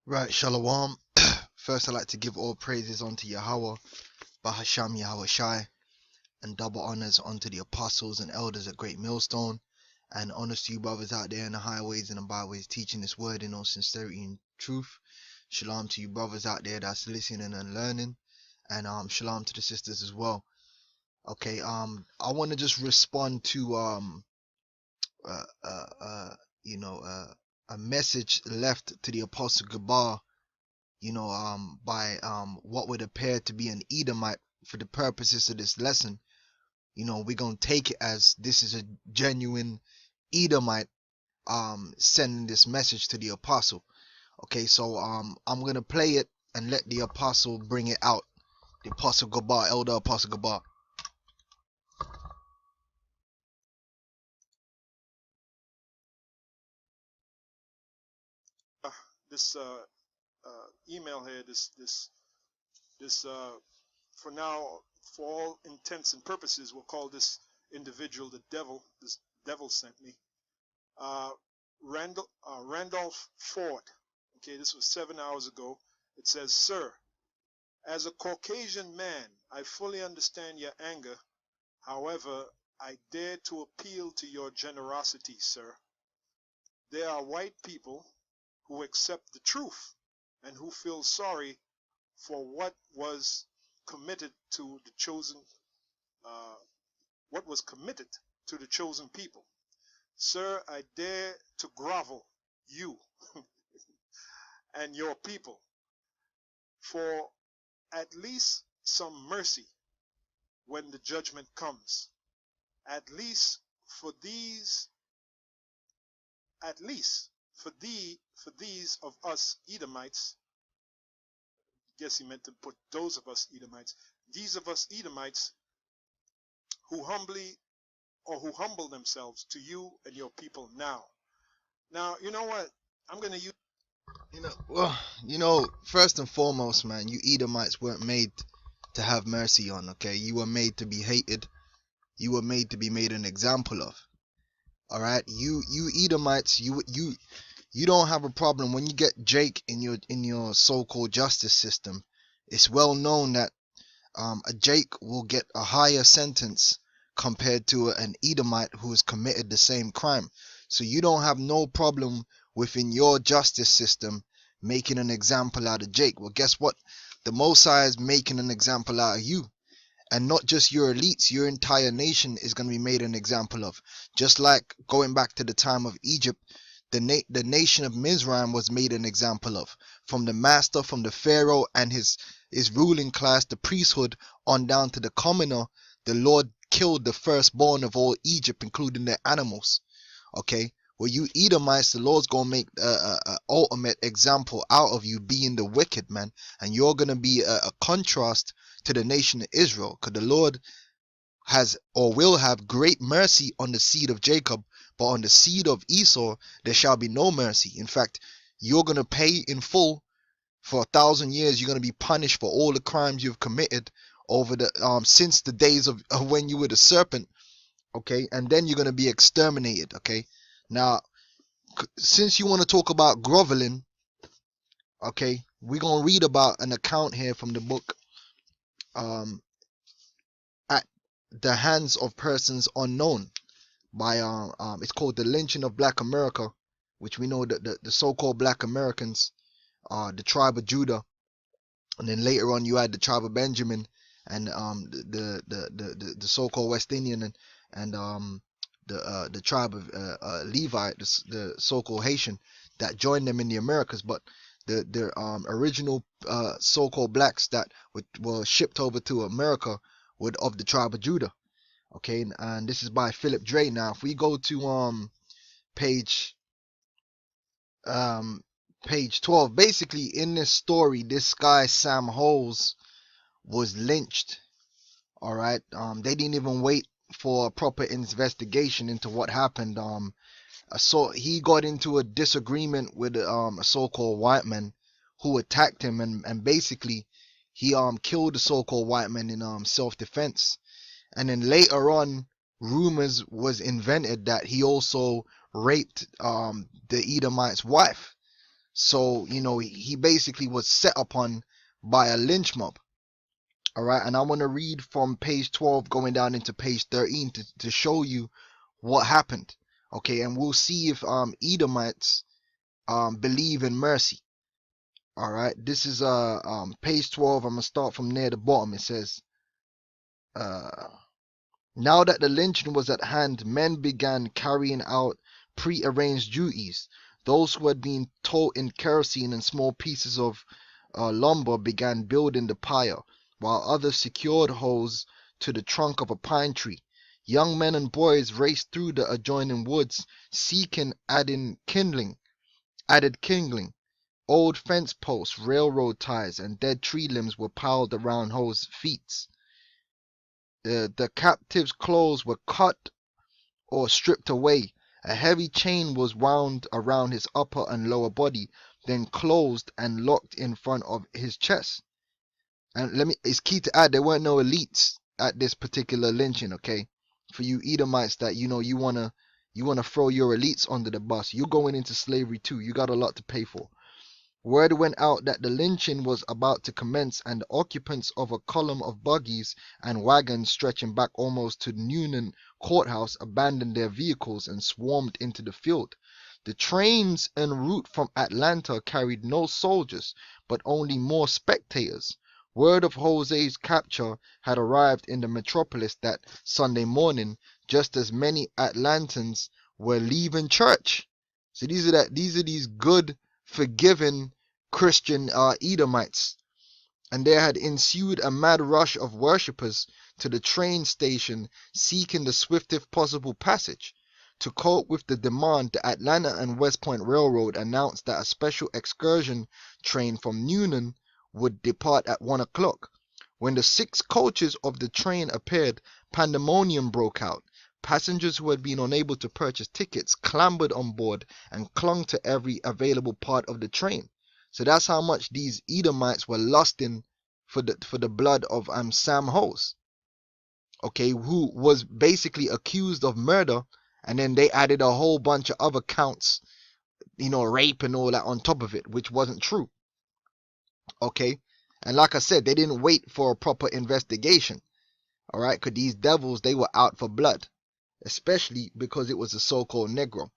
Right, Shalom. First, I'd like to give all praises unto Yahweh, Bahasham Yahweh Shai, and double honors unto the apostles and elders at Great Millstone, and honors to you brothers out there in the highways and the byways teaching this word in all sincerity and truth. Shalom to you brothers out there that's listening and learning, and shalom to the sisters as well. Okay, I want to just respond to a message left to the apostle Gabar, by what would appear to be an Edomite for the purposes of this lesson. We're gonna take it as this is a genuine Edomite sending this message to the apostle. Okay, so I'm gonna play it and let the apostle bring it out. The apostle Gabar, elder apostle Gabar. This email here, this for now, for all intents and purposes, we'll call this individual the devil. This devil sent me. Randolph Ford. Okay, this was 7 hours ago. It says, "Sir, as a Caucasian man, I fully understand your anger. However, I dare to appeal to your generosity, sir. There are white people who accept the truth and who feel sorry for what was committed to the chosen people. Sir, I dare to grovel you and your people for at least some mercy when the judgment comes. At least for these of us Edomites." Guess he meant to put those of us Edomites. "These of us Edomites who humble themselves to you and your people now." Now, you know what? I'm going to use... First and foremost, man, you Edomites weren't made to have mercy on, okay? You were made to be hated. You were made to be made an example of. All right? You Edomites, you don't have a problem when you get Jake in your so-called justice system. It's well known that a Jake will get a higher sentence compared to an Edomite who has committed the same crime. So you don't have no problem within your justice system making an example out of Jake. Well, guess what? The Most High is making an example out of you. And not just your elites, your entire nation is going to be made an example of. Just like going back to the time of Egypt, the nation of Mizraim was made an example of. From the master, from the pharaoh and his ruling class, the priesthood, on down to the commoner, the Lord killed the firstborn of all Egypt, including their animals. Okay? Well, you Edomites, the Lord's going to make an ultimate example out of you being the wicked, man. And you're going to be a contrast to the nation of Israel. Because the Lord has or will have great mercy on the seed of Jacob, but on the seed of Esau there shall be no mercy. In fact, you're going to pay in full for 1,000 years. You're going to be punished for all the crimes you've committed over the since the days of when you were the serpent. Okay, and then you're going to be exterminated. Okay, now since you want to talk about groveling, okay, we're going to read about an account here from the book At the Hands of Persons Unknown by it's called The Lynching of Black America, which we know that the so-called Black Americans, the tribe of Judah, and then later on you had the tribe of Benjamin and the so-called West Indian and the tribe of Levi, the so-called Haitian, that joined them in the Americas. But the original so-called blacks that were shipped over to America were of the tribe of Judah. Okay, and this is by Philip Dre. Now, if we go to page 12, basically in this story, this guy Sam Holes was lynched. All right, they didn't even wait for a proper investigation into what happened. So he got into a disagreement with a so-called white man who attacked him, and basically he killed the so-called white man in self-defense. And then later on, rumors was invented that he also raped the Edomite's wife. So, you know, he basically was set upon by a lynch mob. All right, and I want to read from page 12 going down into page 13 to show you what happened. Okay, and we'll see if Edomites believe in mercy. All right, this is page 12. I'm gonna start from near the bottom. It says, now that the lynching was at hand, men began carrying out pre-arranged duties. Those who had been taught in kerosene and small pieces of lumber began building the pyre, while others secured holes to the trunk of a pine tree. Young men and boys raced through the adjoining woods, seeking added kindling. Old fence posts, railroad ties, and dead tree limbs were piled around Ho's feet. The captive's clothes were cut or stripped away. A heavy chain was wound around his upper and lower body, then closed and locked in front of his chest. And it's key to add, there weren't no elites at this particular lynching, okay? For you Edomites that, you know, you wanna throw your elites under the bus. You're going into slavery too. You got a lot to pay for. Word went out that the lynching was about to commence, and the occupants of a column of buggies and wagons stretching back almost to Newnan Courthouse abandoned their vehicles and swarmed into the field. The trains en route from Atlanta carried no soldiers, but only more spectators. Word of Jose's capture had arrived in the metropolis that Sunday morning, just as many Atlantans were leaving church. So these are these good, forgiving Christian Edomites, and there had ensued a mad rush of worshippers to the train station, seeking the swiftest possible passage. To cope with the demand, the Atlanta and West Point Railroad announced that a special excursion train from Newnan would depart at 1 o'clock. When the 6 coaches of the train appeared, pandemonium broke out. Passengers who had been unable to purchase tickets clambered on board and clung to every available part of the train. So that's how much these Edomites were lusting for the blood of Sam Hose, okay, who was basically accused of murder, and then they added a whole bunch of other counts, you know, rape and all that on top of it, which wasn't true. Okay, and like I said, they didn't wait for a proper investigation. All right, because these devils, they were out for blood, especially because it was a so-called Negro.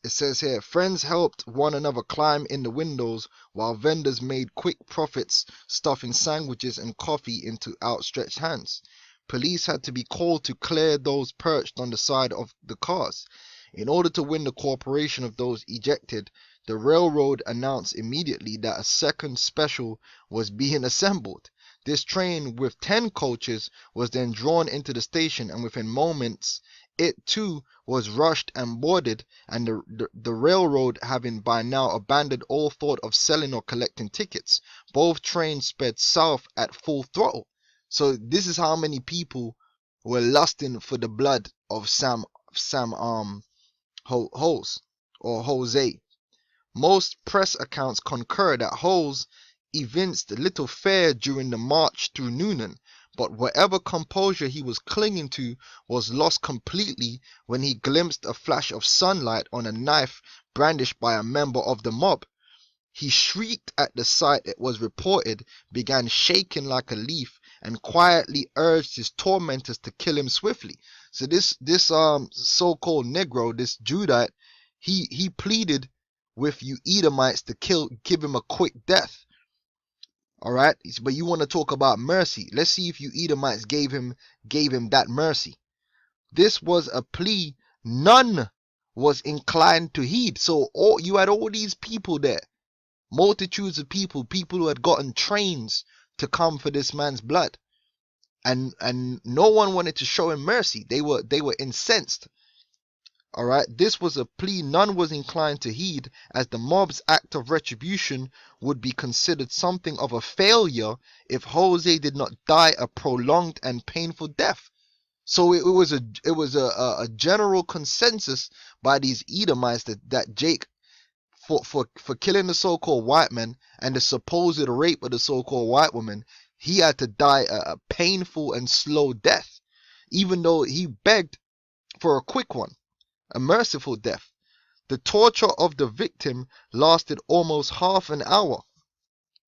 It says here, friends helped one another climb in the windows, while vendors made quick profits stuffing sandwiches and coffee into outstretched hands. Police had to be called to clear those perched on the side of the cars. In order to win the cooperation of those ejected, the railroad announced immediately that a second special was being assembled. This train with 10 coaches was then drawn into the station, and within moments it too was rushed and boarded, and the railroad having by now abandoned all thought of selling or collecting tickets, both trains sped south at full throttle. So this is how many people were lusting for the blood of Sam Hose or Jose. Most press accounts concur that Hose evinced little fear during the march through Newnan, but whatever composure he was clinging to was lost completely when he glimpsed a flash of sunlight on a knife brandished by a member of the mob. He shrieked at the sight, it was reported, began shaking like a leaf, and quietly urged his tormentors to kill him swiftly. So this so-called Negro, this Judite, he pleaded with you Edomites to give him a quick death. All right, but you want to talk about mercy? Let's see if you Edomites gave him that mercy. This was a plea none was inclined to heed. So you had all these people there, multitudes of people who had gotten trains to come for this man's blood, and no one wanted to show him mercy. They were incensed. All right, this was a plea none was inclined to heed, as the mob's act of retribution would be considered something of a failure if Jose did not die a prolonged and painful death. So it was a general consensus by these Edomites that Jake, for killing the so-called white man and the supposed rape of the so-called white woman, he had to die a painful and slow death, even though he begged for a quick one, a merciful death. The torture of the victim lasted almost half an hour.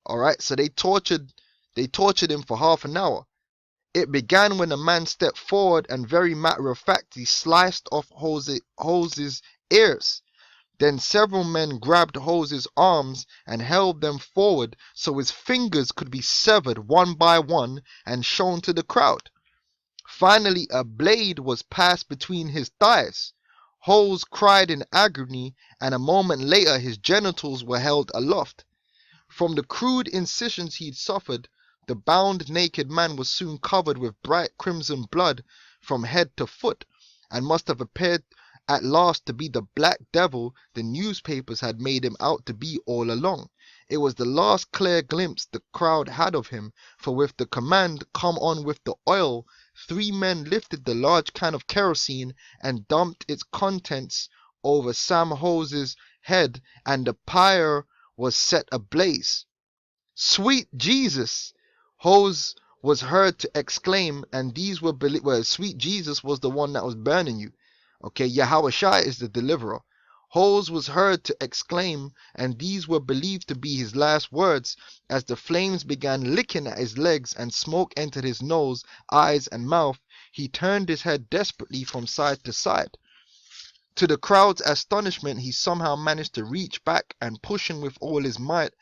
Alright, so they tortured him for half an hour. It began when a man stepped forward and very matter-of-factly sliced off Holes's ears. Then several men grabbed Holes's arms and held them forward so his fingers could be severed one by one and shown to the crowd. Finally, a blade was passed between his thighs. Holes cried in agony, and a moment later his genitals were held aloft. From the crude incisions he'd suffered, the bound naked man was soon covered with bright crimson blood from head to foot, and must have appeared at last to be the black devil the newspapers had made him out to be all along. It was the last clear glimpse the crowd had of him, for with the command, "Come on with the oil," 3 men lifted the large can of kerosene and dumped its contents over Sam Holes's head, and the pyre was set ablaze. "Sweet Jesus!" Holes was heard to exclaim, and these were sweet Jesus was the one that was burning you. Okay, Yahushua is the deliverer. Holes was heard to exclaim, and these were believed to be his last words, as the flames began licking at his legs and smoke entered his nose, eyes, and mouth. He turned his head desperately from side to side. To the crowd's astonishment, he somehow managed to reach back and, pushing with all his might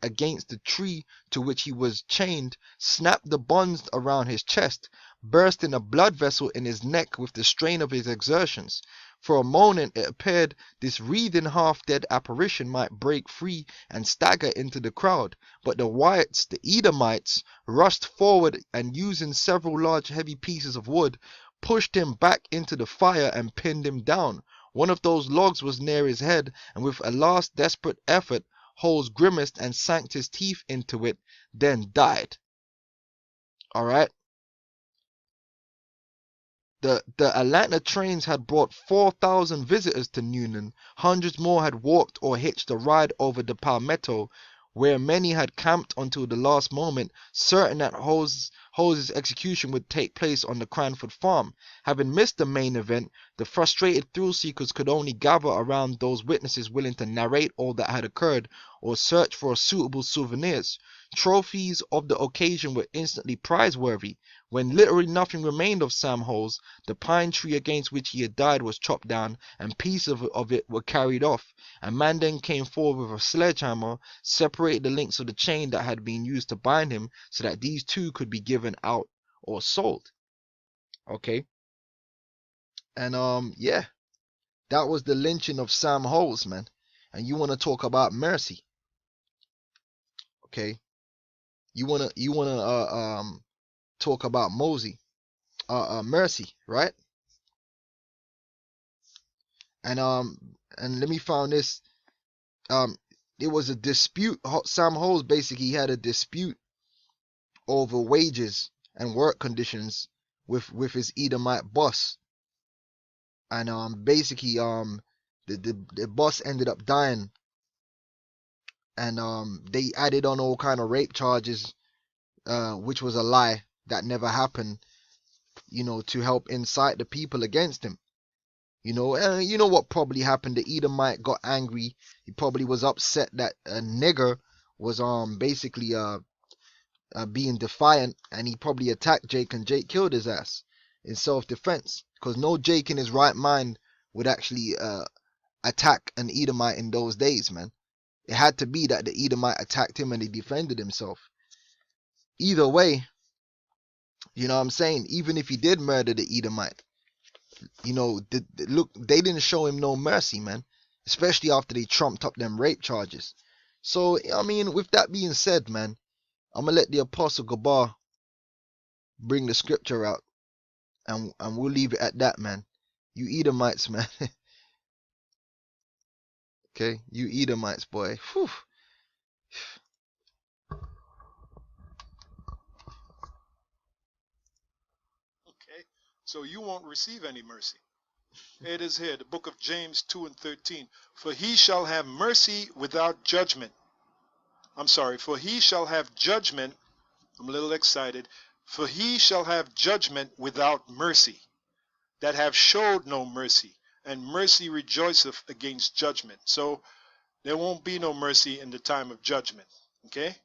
against the tree to which he was chained, snapped the bonds around his chest, bursting a blood vessel in his neck with the strain of his exertions. For a moment it appeared this wreathing half-dead apparition might break free and stagger into the crowd, but the whites, the Edomites, rushed forward and, using several large heavy pieces of wood, pushed him back into the fire and pinned him down. One of those logs was near his head, and with a last desperate effort, Holes grimaced and sank his teeth into it, then died. Alright. The Atlanta trains had brought 4,000 visitors to Newnan. Hundreds more had walked or hitched a ride over the Palmetto, where many had camped until the last moment, certain that Holes's execution would take place on the Cranford farm. Having missed the main event, the frustrated thrill-seekers could only gather around those witnesses willing to narrate all that had occurred or search for suitable souvenirs. Trophies of the occasion were instantly prize-worthy. When literally nothing remained of Sam Holes, the pine tree against which he had died was chopped down, and pieces of it were carried off. A man then came forward with a sledgehammer, separated the links of the chain that had been used to bind him, so that these two could be given out or sold. Okay. And yeah, that was the lynching of Sam Holes, man. And you want to talk about mercy? Okay. You wanna talk about mercy, right? And let me find this. It was a dispute. Sam Holes basically had a dispute over wages and work conditions with his Edomite boss, and basically the boss ended up dying, and they added on all kind of rape charges, which was a lie that never happened, you know, to help incite the people against him. You know what probably happened? The Edomite got angry. He probably was upset that a nigger was basically being defiant, and he probably attacked Jake, and Jake killed his ass in self-defense, because no Jake in his right mind would actually attack an Edomite in those days, man. It had to be that the Edomite attacked him and he defended himself. Either way, you know what I'm saying? Even if he did murder the Edomite, you know, look, they didn't show him no mercy, man. Especially after they trumped up them rape charges. So, I mean, with that being said, man, I'm going to let the Apostle Gabar bring the scripture out. And we'll leave it at that, man. You Edomites, man. Okay? You Edomites, boy. Whew. Okay, so you won't receive any mercy. It is here, the book of James 2:13. For he shall have mercy without judgment. I'm sorry, for he shall have judgment. I'm a little excited. For he shall have judgment without mercy, that have showed no mercy, and mercy rejoiceth against judgment. So there won't be no mercy in the time of judgment. Okay?